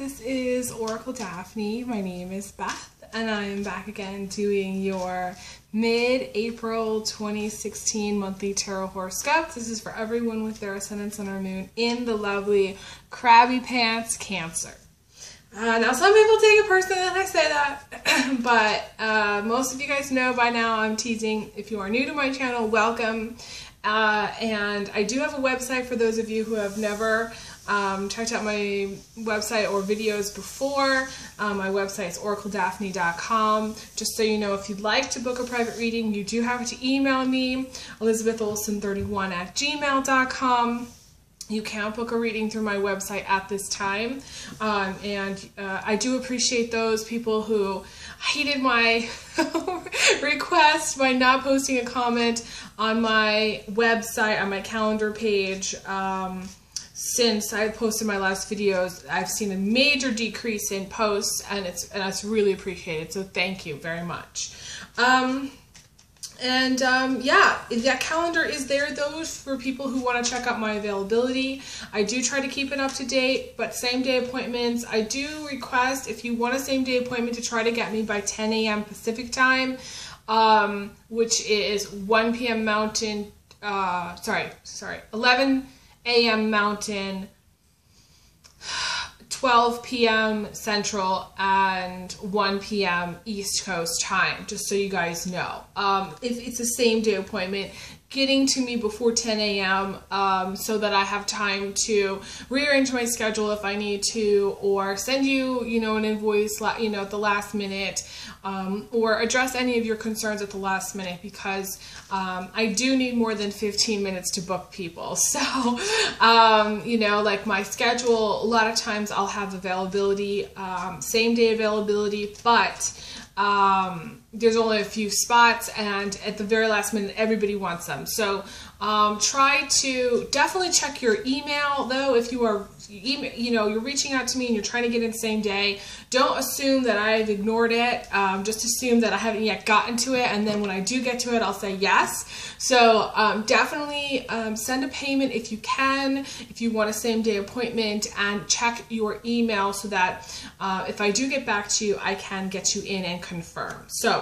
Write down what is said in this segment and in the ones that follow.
this is Oracle Daphne. My name is Beth, and I am back again doing your mid-April 2016 monthly tarot horoscope. This is for everyone with their ascendant, sun, or moon in the lovely Krabby Pants Cancer. Now, some people take it personally that I say that, but most of you guys know by now I'm teasing. If you are new to my channel, welcome. And I do have a website for those of you who have never checked out my website or videos before. My website is oracledaphne.com. Just so you know, if you'd like to book a private reading, you do have to email me, elizabetholson31@gmail.com. You can book a reading through my website at this time. I do appreciate those people who hated my request by not posting a comment on my website, on my calendar page. Since I posted my last videos, I've seen a major decrease in posts, and it's really appreciated. So thank you very much. Yeah, that calendar is there though for people who want to check out my availability. I do try to keep it up to date, but same day appointments, I do request, if you want a same day appointment, to try to get me by 10 a.m. Pacific time, which is 1 p.m. Mountain, 11 a.m. Mountain, 12 p.m. Central, and 1 p.m. East Coast time, just so you guys know. If it's a same day appointment, getting to me before 10 a.m. So that I have time to rearrange my schedule if I need to, or send you, an invoice, at the last minute, or address any of your concerns at the last minute, because I do need more than 15 minutes to book people. So, like my schedule, a lot of times I'll have availability, same day availability, but there's only a few spots, and at the very last minute, everybody wants them. So try to definitely check your email, though, if you are, you're reaching out to me and you're trying to get in the same day. Don't assume that I've ignored it. Just assume that I haven't yet gotten to it, and then when I do get to it, I'll say yes. So definitely send a payment if you can, if you want a same day appointment, and check your email so that if I do get back to you, I can get you in and confirm. So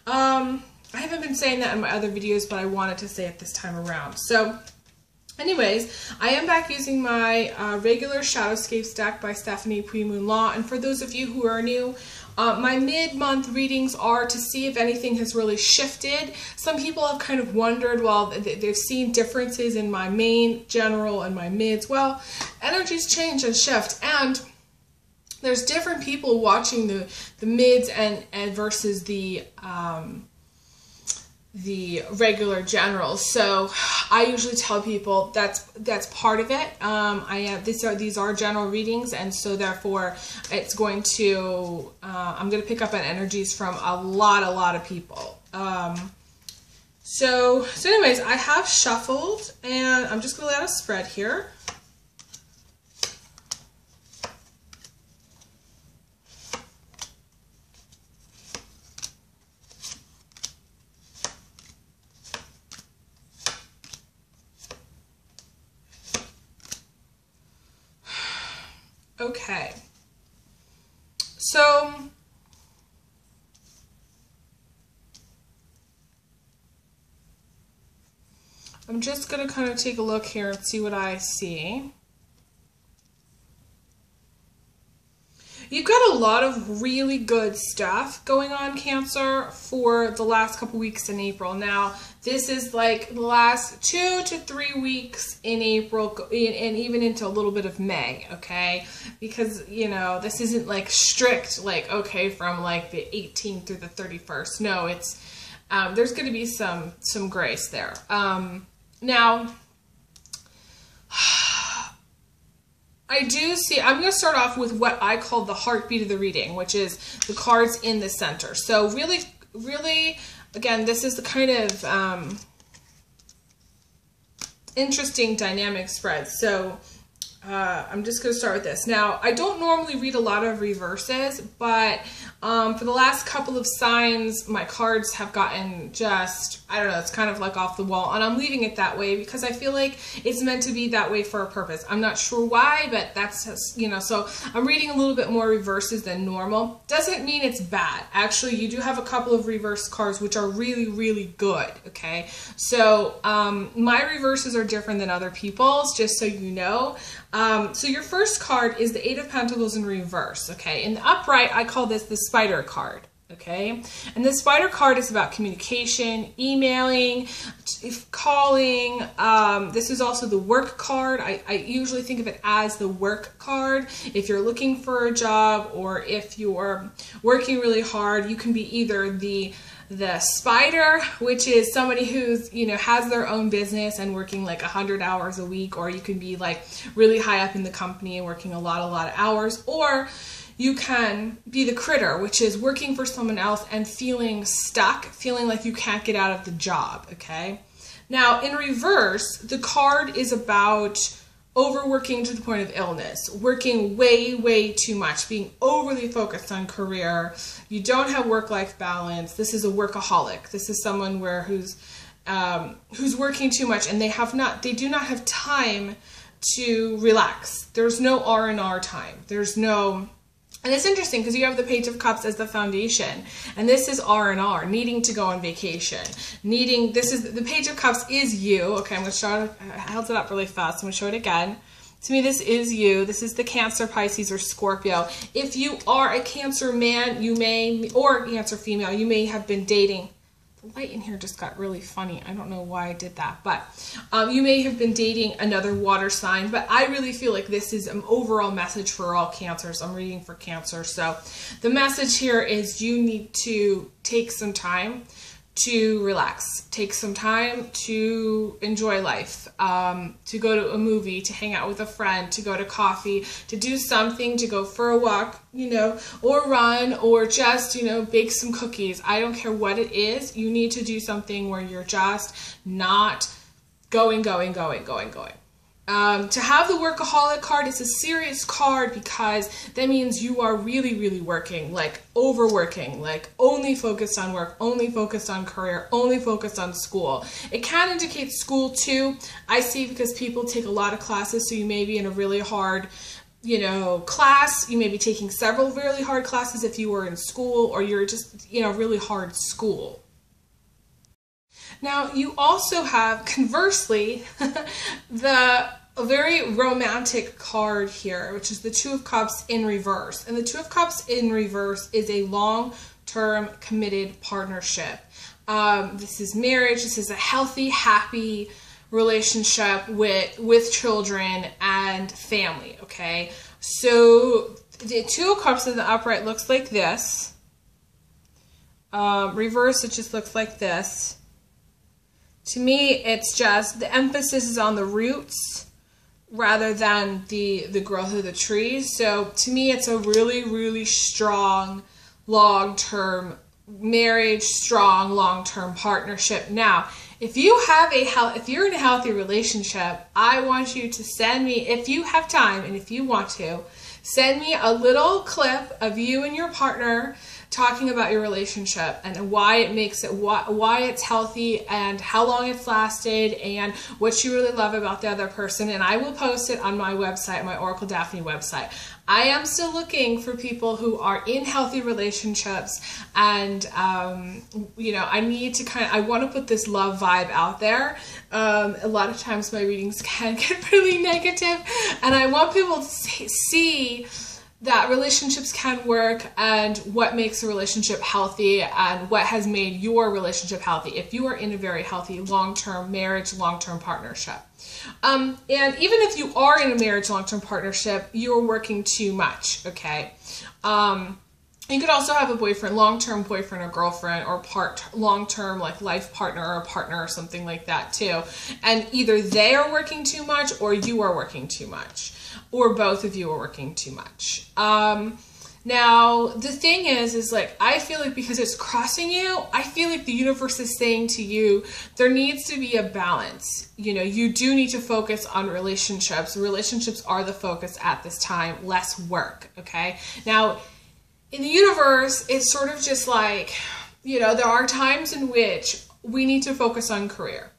I haven't been saying that in my other videos, but I wanted to say it this time around. So anyways, I am back using my regular Shadowscapes deck by Stephanie Pre-Moon Law, and for those of you who are new, my mid-month readings are to see if anything has really shifted. Some people have kind of wondered, well, they've seen differences in my main, general, and my mids. Well, energies change and shift, and there's different people watching the mids and versus the regular generals. So I usually tell people that's part of it. These are general readings, and so therefore it's going to I'm going to pick up on energies from a lot of people. So anyways, I have shuffled, and I'm just going to lay out a spread here. Okay, so I'm just going to kind of take a look here and see what I see. You've got a lot of really good stuff going on, Cancer, for the last couple weeks in April. Now, this is like the last 2 to 3 weeks in April, and even into a little bit of May, okay? Because, this isn't like strict, like, okay, from like the 18th through the 31st. No, it's, there's going to be some grace there. Now, I do see, I'm going to start off with what I call the heartbeat of the reading, which is the cards in the center. So really, again, this is the kind of interesting dynamic spread. So I'm just going to start with this. Now, I don't normally read a lot of reverses, but for the last couple of signs, my cards have gotten just, I don't know, it's kind of like off the wall. And I'm leaving it that way because I feel like it's meant to be that way for a purpose. I'm not sure why, but that's just, you know, so I'm reading a little bit more reverses than normal. Doesn't mean it's bad. Actually, you do have a couple of reverse cards which are really, really good, okay? So my reverses are different than other people's, just so you know. So your first card is the Eight of Pentacles in reverse, okay? In the upright, I call this the Spider card, okay? And the Spider card is about communication, emailing, calling. This is also the work card. I usually think of it as the work card. If you're looking for a job or if you're working really hard, you can be either the spider, which is somebody who's, you know, has their own business and working like 100 hours a week, or you can be like really high up in the company and working a lot of hours, or you can be the critter, which is working for someone else and feeling stuck, feeling like you can't get out of the job, okay? Now, in reverse, the card is about overworking to the point of illness, working way, way too much, being overly focused on career. You don't have work-life balance. This is a workaholic. This is someone who's working too much, and they do not have time to relax. There's no R&R time. And it's interesting because you have the Page of Cups as the foundation, and this is R&R, needing to go on vacation. The Page of Cups is you. Okay, I'm going to show it. I held it up really fast. I'm going to show it again. To me, this is you. This is the Cancer, Pisces, or Scorpio. If you are a Cancer man, or Cancer female, you may have been dating. The light in here just got really funny. I don't know why I did that, but you may have been dating another water sign, but I really feel like this is an overall message for all Cancers. I'm reading for Cancer. So the message here is you need to take some time to relax, take some time to enjoy life, to go to a movie, to hang out with a friend, to go to coffee, to do something, to go for a walk, you know, or run, or just, you know, bake some cookies. I don't care what it is. You need to do something where you're just not going. To have the workaholic card, it's a serious card because that means you are really, really working, like overworking, like only focused on work, only focused on career, only focused on school. It can indicate school too, I see, because people take a lot of classes, so you may be in a really hard, you know, class. You may be taking several really hard classes if you were in school, or you're just, you know, really hard school. Now, you also have, conversely, a very romantic card here, which is the Two of Cups in reverse. And the Two of Cups in reverse is a long-term committed partnership. This is marriage. This is a healthy, happy relationship with children and family, okay? So the Two of Cups in the upright looks like this. Reverse, it just looks like this. To me, it's just, the emphasis is on the roots rather than the growth of the trees. So to me, it's a really, really strong, long-term marriage, strong, long-term partnership. Now, if you're in a healthy relationship, I want you to send me, if you have time and if you want to, send me a little clip of you and your partner talking about your relationship and why it makes it, why it's healthy and how long it's lasted and what you really love about the other person. And I will post it on my website, my Oracle Daphne website. I am still looking for people who are in healthy relationships, and you know, I want to put this love vibe out there. A lot of times my readings can get really negative, and I want people to see that relationships can work and what makes a relationship healthy and what has made your relationship healthy if you are in a very healthy long-term marriage, long-term partnership. And even if you are in a marriage, long-term partnership, you're working too much, okay? You could also have a boyfriend, long-term boyfriend or girlfriend, or long-term like life partner or a partner or something like that too. And either they are working too much or you are working too much, or both of you are working too much. Now, the thing is like, I feel like because it's crossing you, I feel like the universe is saying to you, there needs to be a balance. You know, you do need to focus on relationships. Relationships are the focus at this time, less work, okay? Now, in the universe, it's sort of just like, you know, there are times in which we need to focus on career.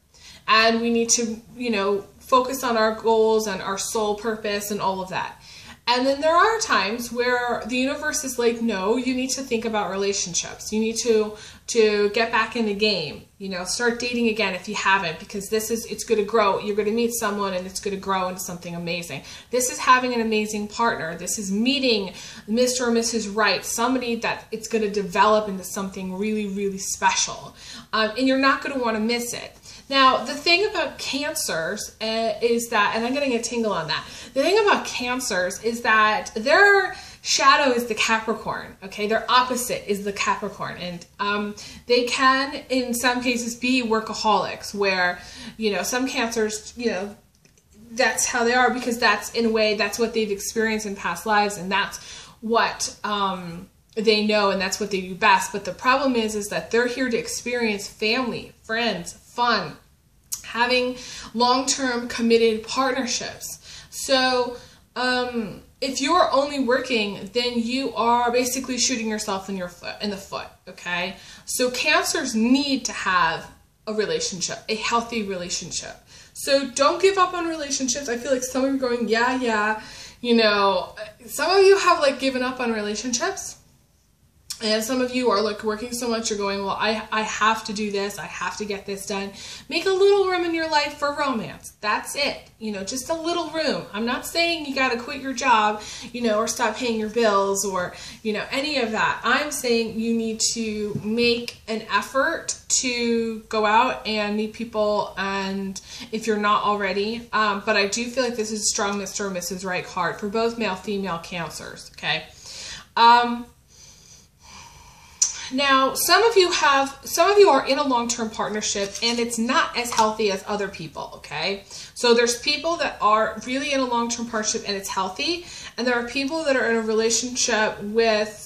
And we need to, you know, focus on our goals and our soul purpose and all of that. And then there are times where the universe is like, no, you need to think about relationships. You need to get back in the game, you know, start dating again if you haven't, because it's going to grow. You're going to meet someone and it's going to grow into something amazing. This is having an amazing partner. This is meeting Mr. or Mrs. Right, somebody that it's going to develop into something really, really special. And you're not going to want to miss it. Now, the thing about Cancers is that, and I'm getting a tingle on that, the thing about Cancers is that their shadow is the Capricorn, okay? Their opposite is the Capricorn, and they can, in some cases, be workaholics, where, you know, some Cancers, you know, that's how they are, because that's, in a way, that's what they've experienced in past lives, and that's what they know, and that's what they do best. But the problem is that they're here to experience family, friends, fun, having long-term committed partnerships. So if you're only working, then you are basically shooting yourself in the foot, okay? So Cancers need to have a relationship, a healthy relationship. So don't give up on relationships. I feel like some of you are going, yeah, you know, some of you have like given up on relationships. And some of you are like working so much, you're going, well, I have to do this. I have to get this done. Make a little room in your life for romance. That's it. You know, just a little room. I'm not saying you got to quit your job, you know, or stop paying your bills or, you know, any of that. I'm saying you need to make an effort to go out and meet people, and if you're not already, but I do feel like this is a strong Mr. or Mrs. Right card for both male, female Cancers, okay? Now, some of you are in a long-term partnership and it's not as healthy as other people, okay? So there's people that are really in a long-term partnership and it's healthy, and there are people that are in a relationship with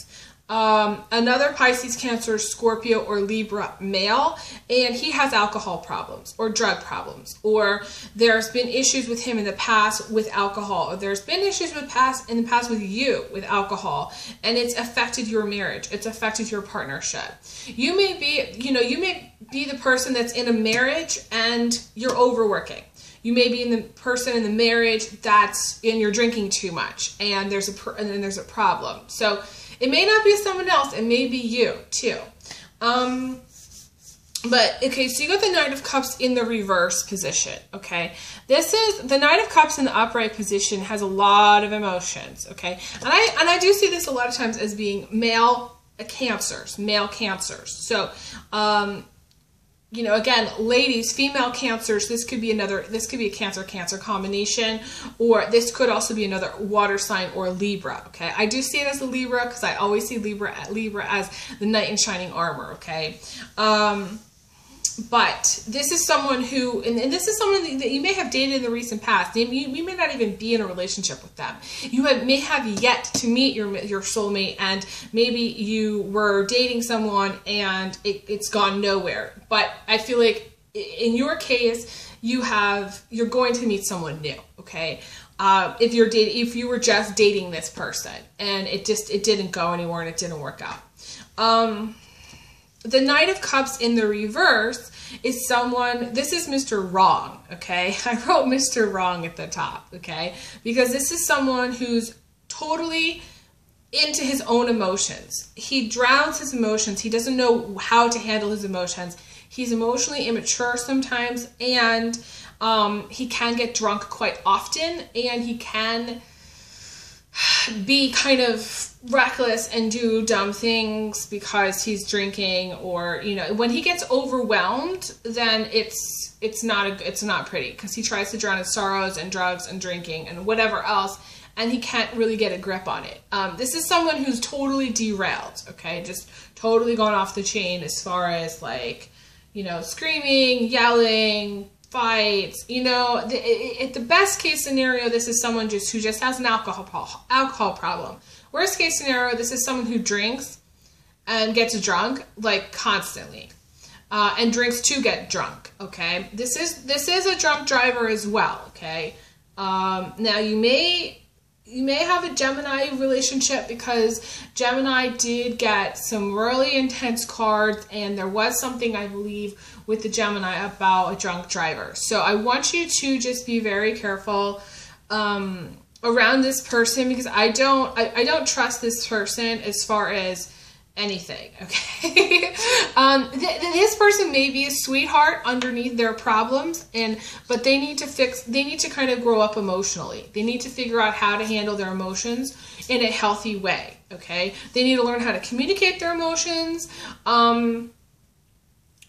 another Pisces, Cancer, Scorpio, or Libra male, and he has alcohol problems or drug problems, or there's been issues with him in the past with alcohol, or there's been issues in the past with you with alcohol, and it's affected your marriage, it's affected your partnership. You may be, you know, you may be the person that's in a marriage and you're overworking. You may be in the person in the marriage that's you're drinking too much, and there's a problem. So it may not be someone else. It may be you, too. But, okay, so you got the Knight of Cups in the reverse position, okay? This is, the Knight of Cups in the upright position has a lot of emotions, okay? And I do see this a lot of times as being male Cancers. So, you know, again, ladies, female Cancers, this could be a Cancer combination, or this could also be another water sign or Libra, okay? I do see it as a Libra because I always see Libra as the knight in shining armor, okay? But this is someone who, and this is someone that you may have dated in the recent past. You may not even be in a relationship with them. You may have yet to meet your soulmate, and maybe you were dating someone and it's gone nowhere. But I feel like in your case, you're going to meet someone new, okay? If you were just dating this person and it didn't go anywhere and it didn't work out. The Knight of Cups in the reverse is someone, this is Mr. Wrong, okay? I wrote Mr. Wrong at the top, okay? Because this is someone who's totally into his own emotions. He drowns his emotions. He doesn't know how to handle his emotions. He's emotionally immature sometimes, and he can get drunk quite often, and he can be kind of reckless and do dumb things because he's drinking, or, you know, when he gets overwhelmed, then it's not pretty, because he tries to drown his sorrows and drugs and drinking and whatever else, and he can't really get a grip on it. This is someone who's totally derailed, okay, just totally gone off the chain as far as, like, you know, screaming, yelling, fights. You know, at the best case scenario, this is someone who just has an alcohol problem. Worst case scenario, this is someone who drinks and gets drunk like constantly, and drinks to get drunk. Okay, this is a drunk driver as well. Okay, now you may have a Gemini relationship, because Gemini did get some really intense cards, and there was something, I believe, with the Gemini about a drunk driver. So I want you to just be very careful around this person, because I don't trust this person as far as anything. Okay. This person may be a sweetheart underneath their problems, but they need to kind of grow up emotionally. They need to figure out how to handle their emotions in a healthy way. Okay. They need to learn how to communicate their emotions.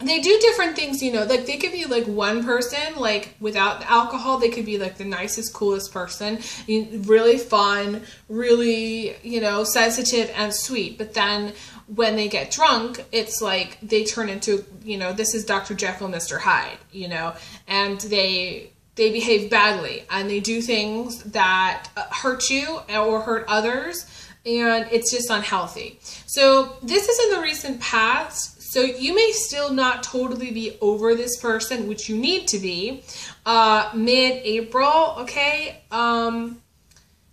They do different things, you know, like they could be like one person, like without alcohol, they could be like the nicest, coolest person, really fun, really, you know, sensitive and sweet. But then when they get drunk, it's like they turn into, you know, this is Dr. Jekyll, Mr. Hyde, you know, and they behave badly, and they do things that hurt you or hurt others, and it's just unhealthy. So this is in the recent past. So you may still not totally be over this person, which you need to be mid-April, okay,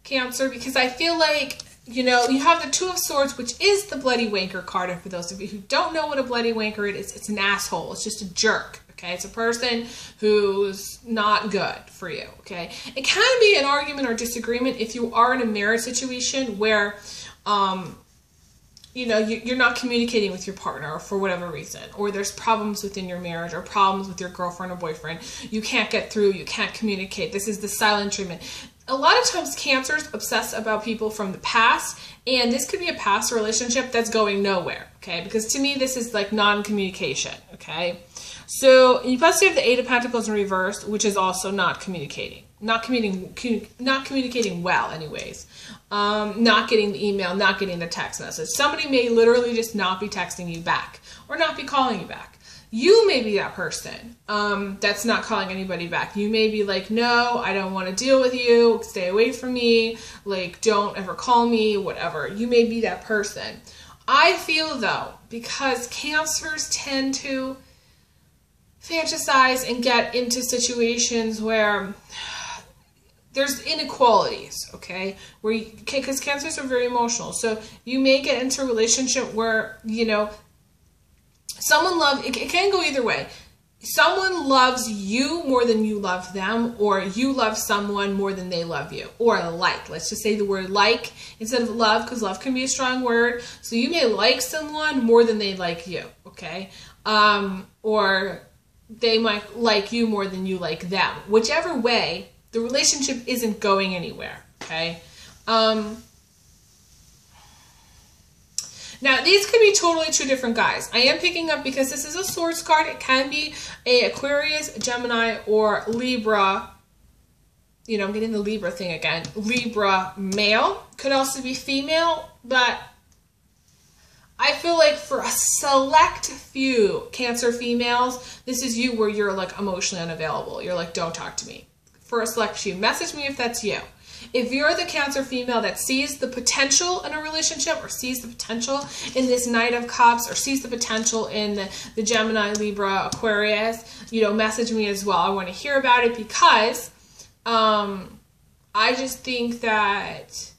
Cancer, because I feel like, you know, you have the Two of Swords, which is the bloody wanker card. And for those of you who don't know what a bloody wanker is, it's an asshole. It's just a jerk, okay? It's a person who's not good for you, okay? It can be an argument or disagreement if you are in a marriage situation where, you know, you're not communicating with your partner for whatever reason, or there's problems within your marriage, or problems with your girlfriend or boyfriend. You can't get through, you can't communicate. This is the silent treatment. A lot of times Cancers obsess about people from the past, and this could be a past relationship that's going nowhere, okay? Because to me, this is like non-communication, okay? So you plus you have the Eight of Pentacles in reverse, which is also not communicating. Not communicating well anyways. Not getting the email, not getting the text message. Somebody may literally just not be texting you back or not be calling you back. You may be that person that's not calling anybody back. You may be like, no, I don't want to deal with you. Stay away from me. Like, don't ever call me, whatever. You may be that person. I feel, though, because Cancers tend to fantasize and get into situations where there's inequalities, okay? Because Cancers are very emotional. So you may get into a relationship where, you know, it can go either way. Someone loves you more than you love them, or you love someone more than they love you, or like. Let's just say the word like instead of love, because love can be a strong word. So you may like someone more than they like you, okay? Or they might like you more than you like them. Whichever way, the relationship isn't going anywhere, okay? Now, these could be totally two different guys. I am picking up, because this is a Swords card, it can be a Aquarius, Gemini, or Libra. You know, I'm getting the Libra thing again. Libra male. Could also be female, but I feel like for a select few Cancer females, this is you where you're like emotionally unavailable. You're like, don't talk to me. For a select few, message me if that's you. If you're the Cancer female that sees the potential in a relationship, or sees the potential in this Knight of Cups, or sees the potential in the Gemini, Libra, Aquarius, you know, message me as well. I want to hear about it, because I just think that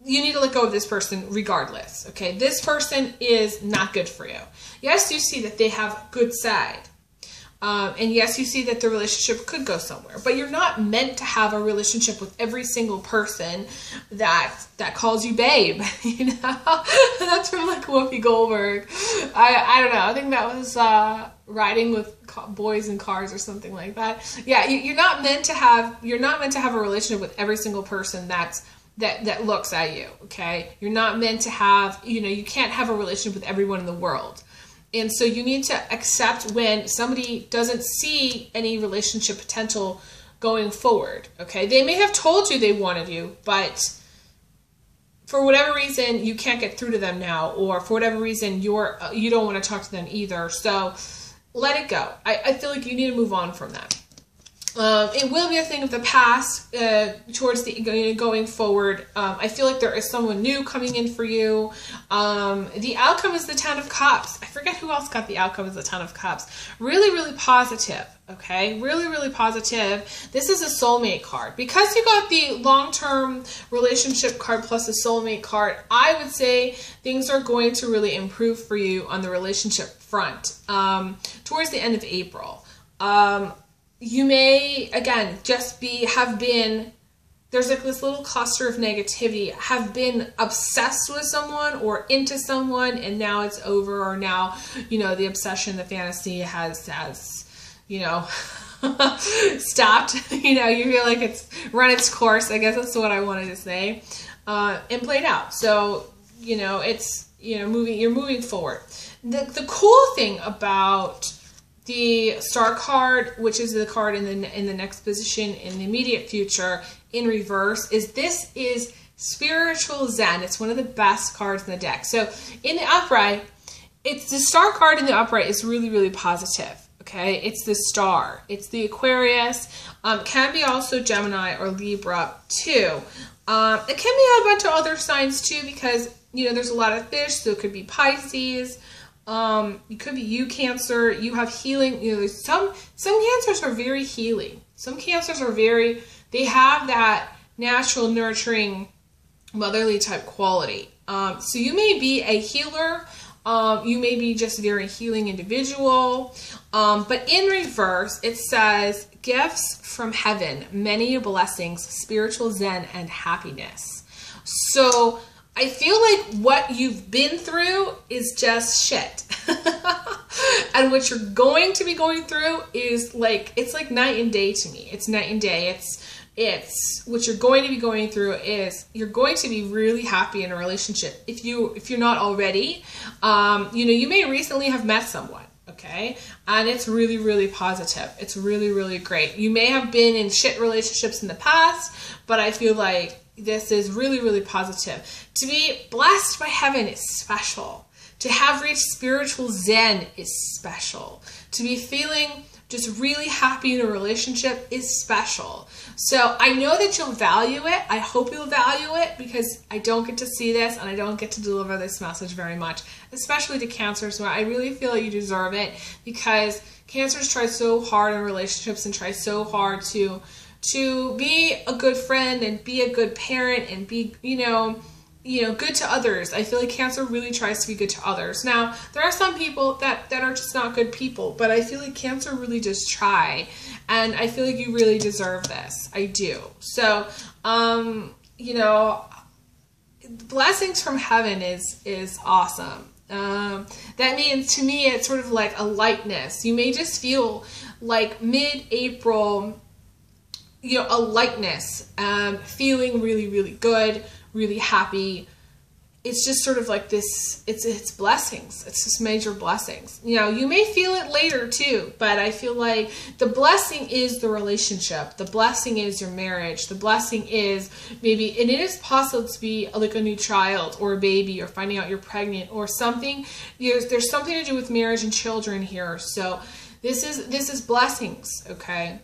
you need to let go of this person regardless, okay? This person is not good for you. Yes, you see that they have good side. And yes, you see that the relationship could go somewhere, but you're not meant to have a relationship with every single person that calls you babe, you know? That's from like Whoopi Goldberg. I don't know. I think that was Riding with Boys in Cars or something like that. Yeah, you're not meant to have a relationship with every single person that looks at you, okay? You're not meant to have, you know, you can't have a relationship with everyone in the world. And so you need to accept when somebody doesn't see any relationship potential going forward, okay? They may have told you they wanted you, but for whatever reason, you can't get through to them now, or for whatever reason, you don't want to talk to them either. So let it go. I feel like you need to move on from that. It will be a thing of the past towards the going forward. I feel like there is someone new coming in for you. The outcome is the Ten of Cups. I forget who else got the outcome as the Ten of Cups. Really, really positive. Okay, really, really positive. This is a soulmate card. Because you got the long-term relationship card plus the soulmate card, I would say things are going to really improve for you on the relationship front towards the end of April. You may, again, just have been, there's like this little cluster of negativity, have been obsessed with someone or into someone, and now it's over, or now, you know, the obsession, the fantasy has you know, stopped. You know, you feel like it's run its course, I guess that's what I wanted to say, and played out. So, you know, it's, you know, you're moving forward. The cool thing about the Star card, which is the card in the next position in the immediate future in reverse, is this is Spiritual Zen. It's one of the best cards in the deck. So in the upright, it's the Star card in the upright is really, really positive. Okay, it's the Star. It's the Aquarius. Can be also Gemini or Libra too. It can be a bunch of other signs too, because, you know, there's a lot of fish, so it could be Pisces. It could be you, Cancer. You have healing. You know, there's some cancers are very healing. Some cancers are they have that natural, nurturing, motherly type quality. So you may be a healer. You may be just a very healing individual. But in reverse, it says gifts from heaven, many blessings, spiritual Zen, and happiness. So I feel like what you've been through is just shit. And what you're going to be going through is like, it's like night and day to me. It's night and day. It's what you're going to be going through is you're going to be really happy in a relationship. If you're not already, you know, you may recently have met someone. Okay. And it's really, really positive. It's really, really great. You may have been in shit relationships in the past, but I feel like this is really, really positive. To be blessed by heaven is special. To have reached spiritual Zen is special. To be feeling just really happy in a relationship is special. So I know that you'll value it. I hope you'll value it, because I don't get to see this and I don't get to deliver this message very much, especially to Cancers, where I really feel like you deserve it, because Cancers try so hard in relationships and try so hard to be a good friend and be a good parent and be, you know, good to others. I feel like Cancer really tries to be good to others. Now, there are some people that are just not good people, but I feel like Cancer really does try, and I feel like you really deserve this. I do. So, you know, blessings from heaven is awesome. That means, to me, it's sort of like a lightness. You may just feel like mid-April, you know, a lightness, feeling really, really good, really happy. It's just sort of like this, it's blessings. It's just major blessings. You know, you may feel it later too, but I feel like the blessing is the relationship. The blessing is your marriage. The blessing is maybe, and it is possible to be like a new child or a baby, or finding out you're pregnant or something. There's something to do with marriage and children here. So this is blessings, okay?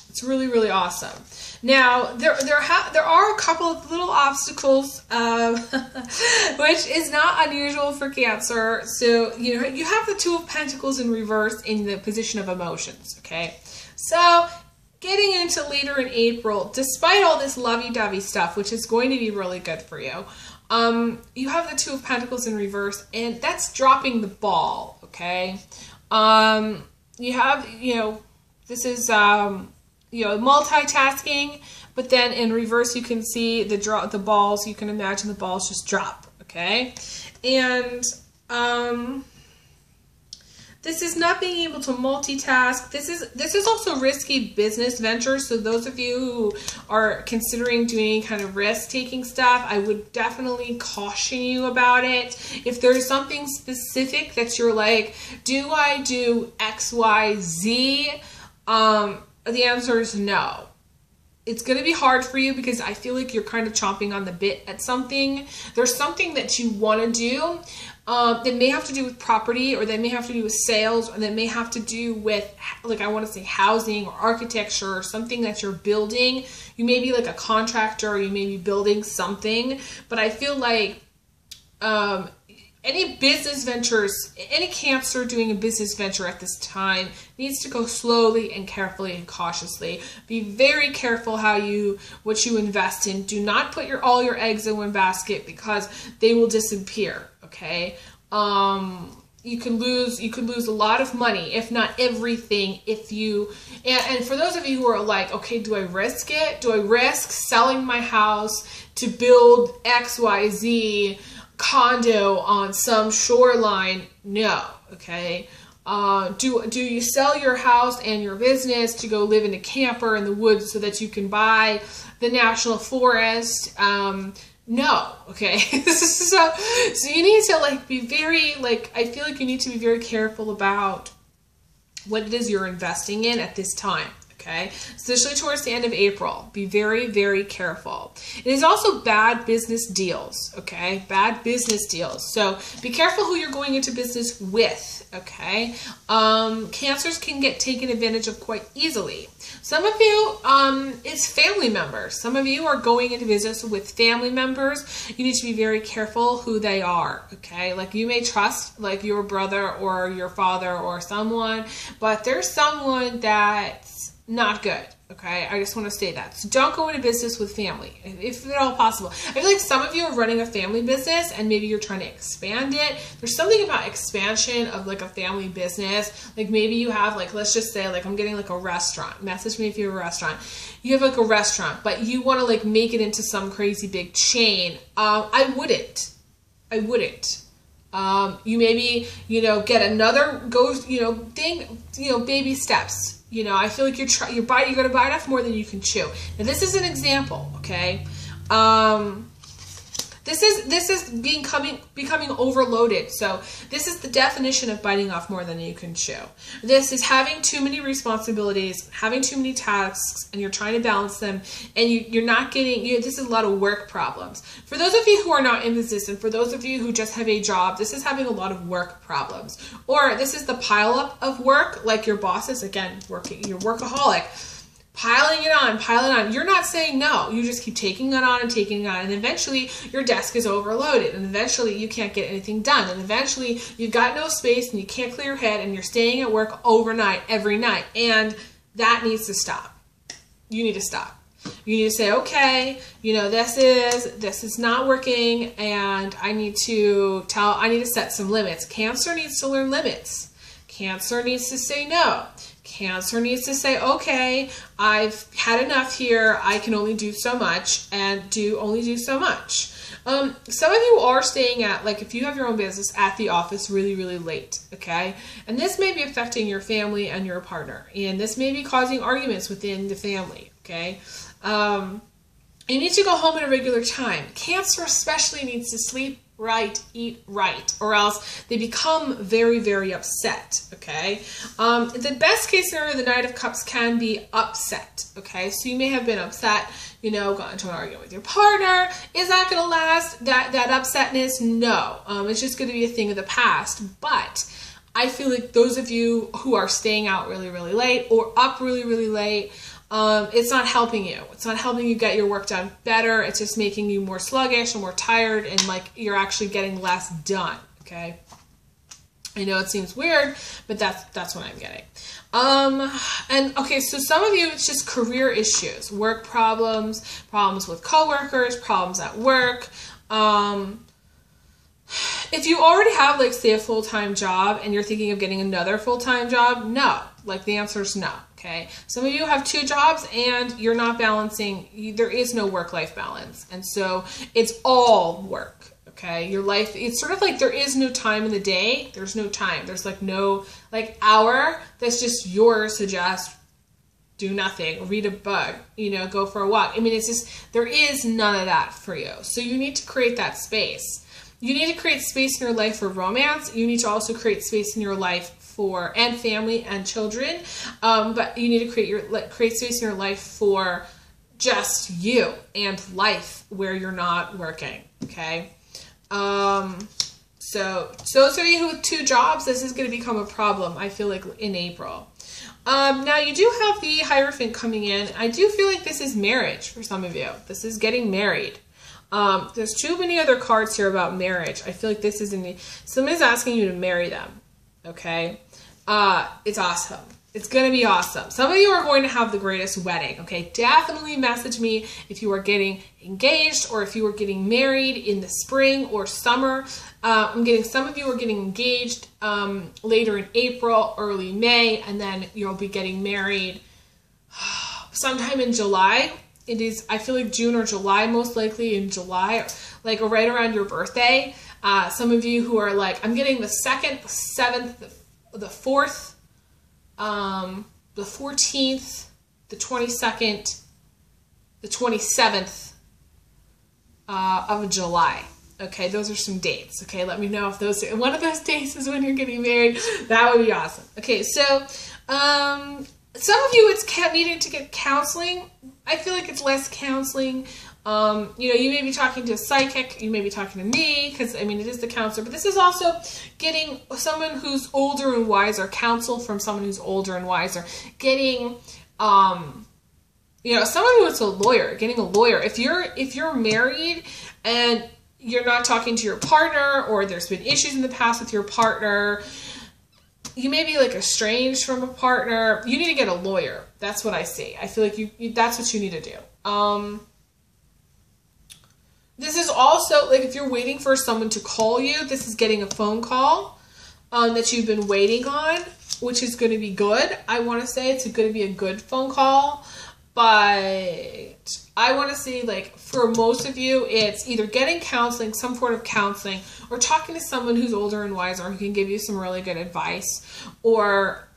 It's really, really awesome. Now, there are a couple of little obstacles, which is not unusual for Cancer. So, you know, you have the Two of Pentacles in reverse in the position of emotions, okay? So, getting into later in April, despite all this lovey-dovey stuff, which is going to be really good for you, you have the Two of Pentacles in reverse, and that's dropping the ball, okay? You have, you know, this is, you know, multitasking, but then in reverse you can see the balls. You can imagine the balls just drop, okay? And this is not being able to multitask. This is also risky business ventures. So those of you who are considering doing any kind of risk-taking stuff, I would definitely caution you about it. If there's something specific that you're like, do I do X, Y, Z? The answer is no. it's going to be hard for you because I feel like you're kind of chomping on the bit at something. There's something that you want to do that may have to do with property, or that may have to do with sales, or that may have to do with, like, I want to say housing or architecture or something that you're building. You may be like a contractor, or you may be building something, but I feel like any business ventures, any Cancer doing a business venture at this time needs to go slowly and carefully and cautiously. Be very careful what you invest in. Do not put all your eggs in one basket, because they will disappear. Okay. You can lose a lot of money, if not everything, if you, and for those of you who are like, okay, do I risk it? Do I risk selling my house to build XYZ condo on some shoreline? No. Okay. Do you sell your house and your business to go live in a camper in the woods so that you can buy the national forest? No. Okay. So you need to, like, be very, like, I feel like you need to be very careful about what it is you're investing in at this time. Okay, especially towards the end of April. Be very, very careful. It is also bad business deals. Okay, bad business deals. So be careful who you're going into business with. Okay, Cancers can get taken advantage of quite easily. Some of you, it's family members. Some of you are going into business with family members. You need to be very careful who they are. Okay, like, you may trust, like, your brother or your father or someone, but there's someone that's not good. Okay, I just want to say that. So don't go into business with family, if at all possible. I feel like some of you are running a family business and maybe you're trying to expand it. There's something about expansion of, like, a family business. Like, maybe you have, like, let's just say, like, I'm getting, like, a restaurant. Message me if you have a restaurant. You have, like, a restaurant, but you want to, like, make it into some crazy big chain. I wouldn't. You maybe, get another, baby steps. I feel like you're going to bite off more than you can chew. Now, this is an example, okay? This is becoming overloaded. So this is the definition of biting off more than you can chew. This is having too many responsibilities, having too many tasks, and you're trying to balance them, and you're not getting, this is a lot of work problems. For those of you who are not in business, and for those of you who just have a job, this is having a lot of work problems. Or this is the pileup of work, like your bosses, again, you're workaholic. Piling it on. You're not saying no. You just keep taking it on and taking it on. And eventually your desk is overloaded. And eventually you can't get anything done. And eventually you've got no space and you can't clear your head and you're staying at work overnight, every night. And that needs to stop. You need to stop. You need to say, okay, this is not working, and I need to set some limits. Cancer needs to learn limits. Cancer needs to say no. Cancer needs to say, okay, I've had enough here. I can only do so much, and only do so much. Some of you are staying at, like, if you have your own business, at the office really, really late, okay? And this may be affecting your family and your partner, and this may be causing arguments within the family, okay? You need to go home at a regular time. Cancer especially needs to sleep right, eat right, or else they become very, very upset, okay? The best case scenario, the Knight of Cups can be upset, okay? So you may have been upset, got into an argument with your partner. Is that going to last, that upsetness? No. It's just going to be a thing of the past. But I feel like those of you who are staying out really, really late, or up really, really late, it's not helping you. It's not helping you get your work done better. It's just making you more sluggish and more tired, and like you're actually getting less done, okay? I know it seems weird, but that's what I'm getting. And okay, so some of you, it's just career issues, work problems, problems with coworkers, problems at work. If you already have, like, say, a full-time job and you're thinking of getting another full-time job, no. Like, the answer is no, okay? Some of you have 2 jobs and you're not balancing. There is no work-life balance. And so it's all work, okay? Your life, it's sort of like there is no time in the day. There's no time. There's, like, no, like, hour that's just yours to just do nothing, read a book, go for a walk. I mean, it's just, there is none of that for you. So you need to create that space. You need to create space in your life for romance. You need to also create space in your life for, and family and children. But you need to create space in your life for just you and life where you're not working, okay? So those of you who with 2 jobs, this is going to become a problem, I feel like, in April. Now, you do have the Hierophant coming in. I do feel like this is marriage for some of you. This is getting married. There's too many other cards here about marriage. I feel like this is someone's asking you to marry them, okay? It's awesome. It's going to be awesome. Some of you are going to have the greatest wedding, okay? Definitely message me if you are getting engaged or if you are getting married in the spring or summer. I'm getting some of you are getting engaged later in April, early May, and then you'll be getting married sometime in July. It is, I feel like June or July, most likely in July, like right around your birthday. Some of you who are like, I'm getting the 2nd, the 7th, the 4th, the 14th, the 22nd, the 27th of July. Okay, those are some dates. Okay, let me know if one of those dates is when you're getting married. That would be awesome. Okay, so some of you it's needing to get counseling. I feel like it's less counseling. You know, you may be talking to a psychic, you may be talking to me, because, I mean, it is the counselor, but this is also getting someone who's older and wiser, counsel from someone who's older and wiser, getting, you know, someone who's a lawyer, getting a lawyer. If you're married and you're not talking to your partner, or there's been issues in the past with your partner, you may be like estranged from a partner, you need to get a lawyer. That's what I see. I feel like that's what you need to do. This is also, like, if you're waiting for someone to call you, this is getting a phone call that you've been waiting on, which is going to be good. I want to say it's going to be a good phone call, but I want to see, like, for most of you, it's either getting counseling, some sort of counseling, or talking to someone who's older and wiser who can give you some really good advice, or,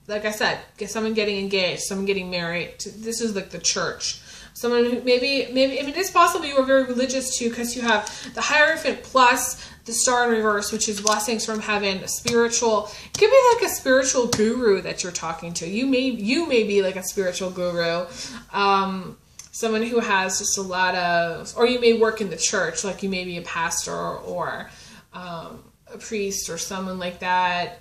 like I said, get someone getting engaged, someone getting married. This is like the church. Someone who maybe, I mean, it's possible you are very religious too, because you have the Hierophant plus the Star in reverse, which is blessings from heaven, spiritual. It could be like a spiritual guru that you're talking to. You may be like a spiritual guru. Someone who has just a lot of, or you may work in the church, like you may be a pastor or a priest or someone like that.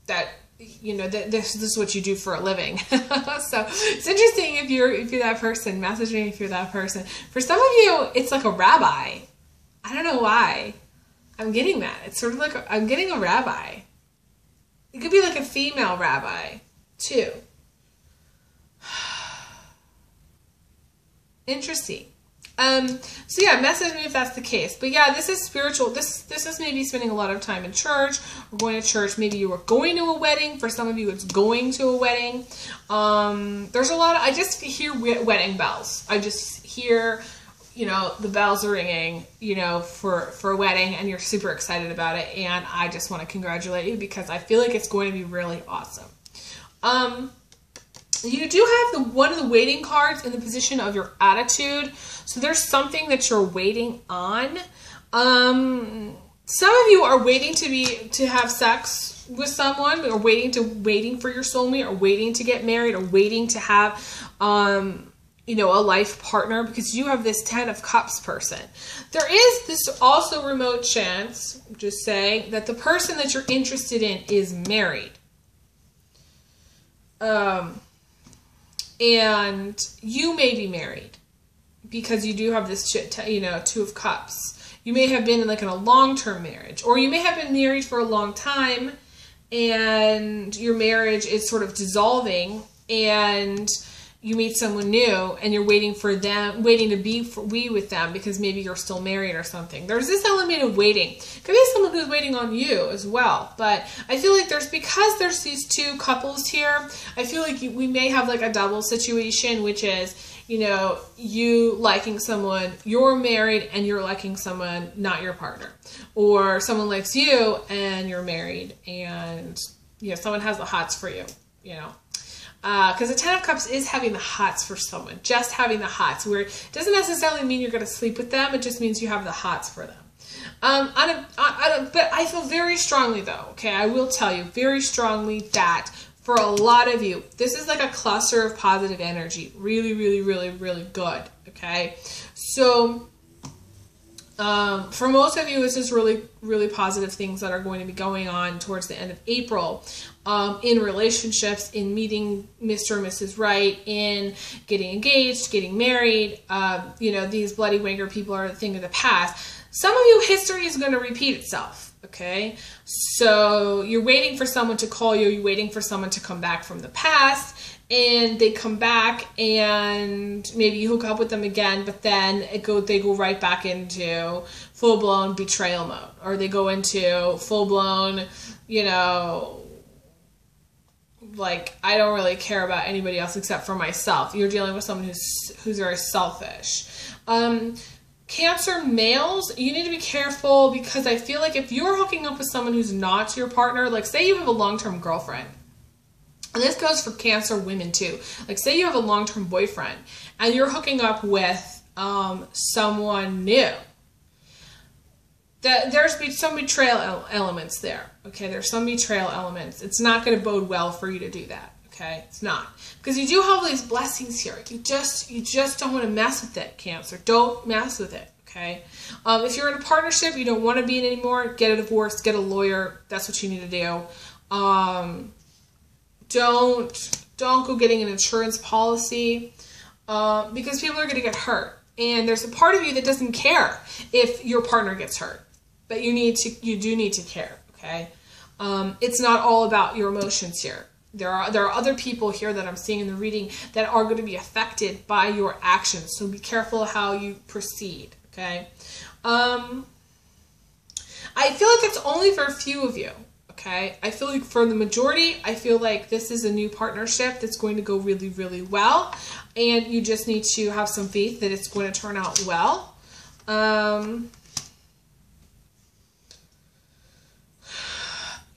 That, you know, this is what you do for a living. So it's interesting if you're that person. Message me if you're that person. For some of you, it's like a rabbi. I don't know why. I'm getting that. It's sort of like I'm getting a rabbi. It could be like a female rabbi too. Interesting. So yeah, message me if that's the case. But yeah, this is spiritual. This is maybe spending a lot of time in church or going to church. Maybe you were going to a wedding. For some of you, it's going to a wedding. There's a lot of, I just hear wedding bells. I just hear, you know, the bells are ringing, you know, for a wedding, and you're super excited about it. And I just want to congratulate you because I feel like it's going to be really awesome. You do have one of the waiting cards in the position of your attitude. So there's something that you're waiting on. Some of you are waiting to have sex with someone, or waiting for your soulmate, or waiting to get married, or waiting to have, you know, a life partner, because you have this 10 of Cups person. There is this also remote chance, just saying, that the person that you're interested in is married. And you may be married because you do have this, you know, 2 of Cups. You may have been in like in a long-term marriage, or you may have been married for a long time and your marriage is sort of dissolving, and you meet someone new and you're waiting to be with them because maybe you're still married or something. There's this element of waiting. Could be someone who's waiting on you as well. But I feel like because there's these 2 couples here, I feel like we may have like a double situation, which is, you know, you liking someone, you're married, and you're liking someone, not your partner. Or someone likes you and you're married, and, you know, someone has the hots for you, you know. Because the 10 of Cups is having the hots for someone, just having the hots, where it doesn't necessarily mean you're going to sleep with them, it just means you have the hots for them. But I feel very strongly, though, okay, I will tell you very strongly that For a lot of you, this is like a cluster of positive energy. Really, really, really, really good. Okay. So, for most of you, it's just really, really positive things that are going to be going on towards the end of April, in relationships, in meeting Mr. and Mrs. Right, in getting engaged, getting married. You know, these bloody wanker people are a thing of the past. Some of you, history is going to repeat itself. Okay. So you're waiting for someone to call you. You're waiting for someone to come back from the past, and they come back and maybe you hook up with them again, but then they go right back into full-blown betrayal mode, or they go into full-blown, you know, like, I don't really care about anybody else except for myself. You're dealing with someone who's very selfish. Cancer males, you need to be careful, because I feel like if you're hooking up with someone who's not your partner, like say you have a long-term girlfriend, and this goes for Cancer women too. Like say you have a long-term boyfriend and you're hooking up with someone new. There's some betrayal elements there. Okay, there's some betrayal elements. It's not going to bode well for you to do that. Okay, it's not, because you do have these blessings here. You just don't want to mess with it, Cancer. Don't mess with it. Okay, if you're in a partnership you don't want to be in anymore, get a divorce, get a lawyer. That's what you need to do. Don't go getting an insurance policy, because people are going to get hurt, and there's a part of you that doesn't care if your partner gets hurt, but you do need to care. Okay, it's not all about your emotions here. There are other people here that I'm seeing in the reading that are going to be affected by your actions. So be careful how you proceed. Okay. I feel like it's only for a few of you. Okay. I feel like for the majority, I feel like this is a new partnership that's going to go really, really well. And you just need to have some faith that it's going to turn out well.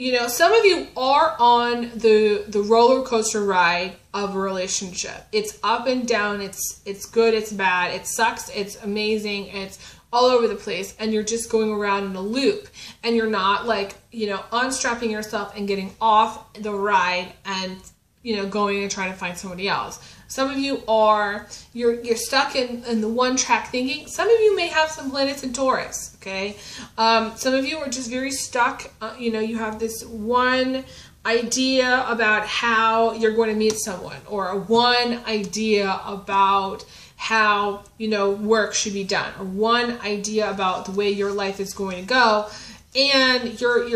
You know, some of you are on the roller coaster ride of a relationship. It's up and down. It's good. It's bad. It sucks. It's amazing. It's all over the place. And you're just going around in a loop. And you're not, like, you know, unstrapping yourself and getting off the ride and, you know, going and trying to find somebody else. Some of you are, you're stuck in the one track thinking. Some of you may have some planets in Taurus, okay? Some of you are just very stuck. You know, you have this one idea about how you're going to meet someone, or one idea about how, you know, work should be done, or one idea about the way your life is going to go. And you're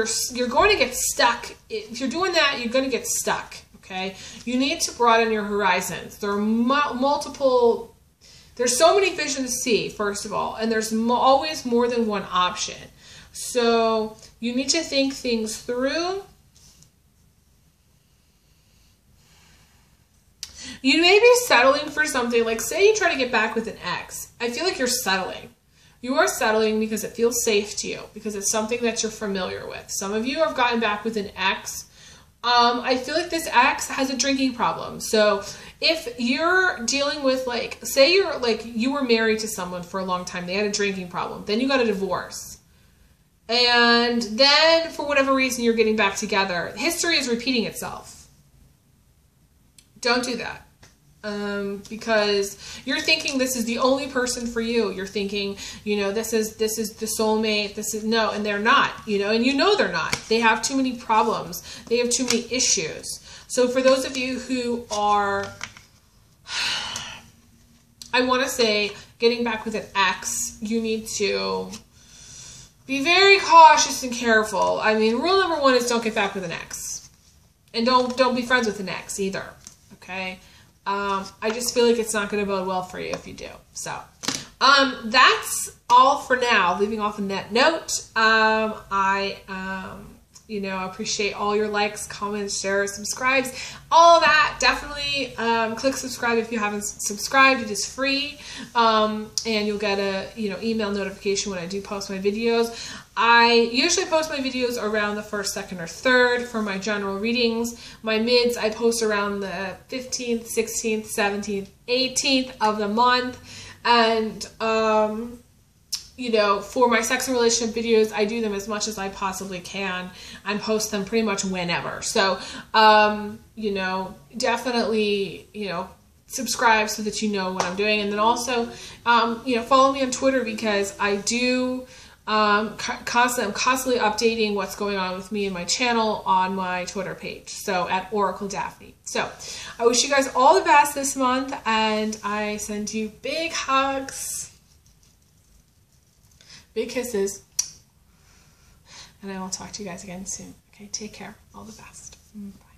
going to get stuck. If you're doing that, you're going to get stuck. Okay, you need to broaden your horizons. There are multiple, there's so many visions to see, first of all, and there's always more than one option. So you need to think things through. You may be settling for something, like say you try to get back with an ex. I feel like you're settling. You are settling because it feels safe to you, because it's something that you're familiar with. Some of you have gotten back with an ex. I feel like this ex has a drinking problem. So if you're dealing with, like, say you're like, you were married to someone for a long time, they had a drinking problem, then you got a divorce. And then for whatever reason you're getting back together. History is repeating itself. Don't do that. Because you're thinking this is the only person for you. You're thinking, you know, this is the soulmate. This is no, and they're not, you know, and you know they're not. They have too many problems. They have too many issues. So for those of you who are, I want to say, getting back with an ex, you need to be very cautious and careful. I mean, rule number one is don't get back with an ex, and don't be friends with an ex either. Okay. I just feel like it's not going to bode well for you if you do. So, that's all for now. Leaving off a net note. You know, I appreciate all your likes, comments, shares, subscribes, all of that. Definitely, click subscribe if you haven't subscribed. It is free. And you'll get a, you know, email notification when I do post my videos. I usually post my videos around the 1st, 2nd, or 3rd for my general readings. My mids, I post around the 15th, 16th, 17th, 18th of the month. And, you know, for my sex and relationship videos, I do them as much as I possibly can and post them pretty much whenever. So, you know, definitely, you know, subscribe so that you know what I'm doing. And then also, you know, follow me on Twitter, because I do I'm constantly updating what's going on with me and my channel on my Twitter page. So at Oracle Daphne. So I wish you guys all the best this month, and I send you big hugs, big kisses, and I will talk to you guys again soon. Okay, take care. All the best. Bye.